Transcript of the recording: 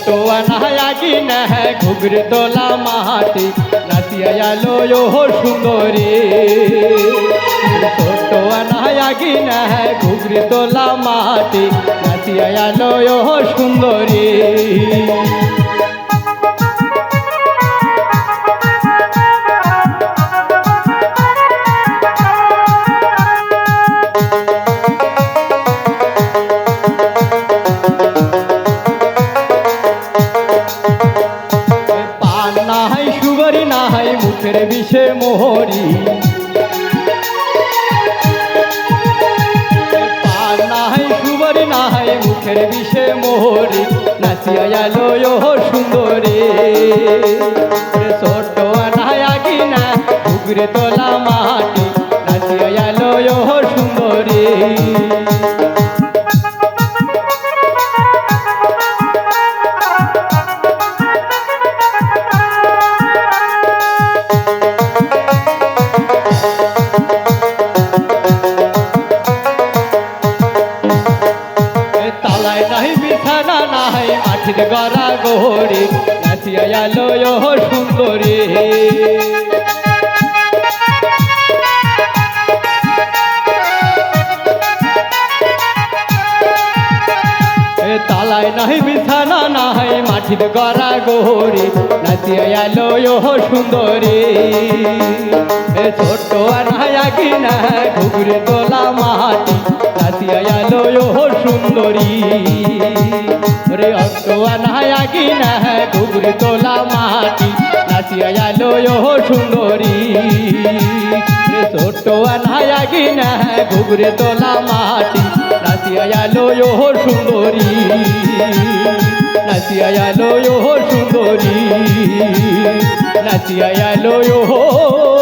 ছোট আনায়াগি না ঘুঘরে তোলা মাটি নাচিয়া আলো ও সুন্দরী ছোট আনায়াগি না ঘুঘরে তোলা মাটি নাচিয়া আলো ও সুন্দরী মুখের বিষে মোহরি পার নাই সুবরি নাই মুখের বিষে মোহরি নাচিয়া আলো ও সুন্দরী ছোট আনায়াগি না ঘুঘরে তোলা মাটি নাচিয়া আলো ও সুন্দরী মাটির গড়া গোহরি নাচিয়া আলো ও সুন্দরী তালায় নাহি বিছানা নাই মাটির গড়া গোহরি নাচিয়া আলো ও সুন্দরী ছোট আনায়াগি না ঘুঘরে তোলা মাটি নাচিয়া আলো ও সুন্দরী রে অটো আনায়াগি না ঘুঘরে তোলা মাটি নাচিয়া আলো ও সুন্দরী রে ছোট আনায়াগি না ঘুঘরে তোলা মাটি নাচিয়া আলো ও সুন্দরী নাচিয়া আলো ও সুন্দরী নাচিয়া আলো ও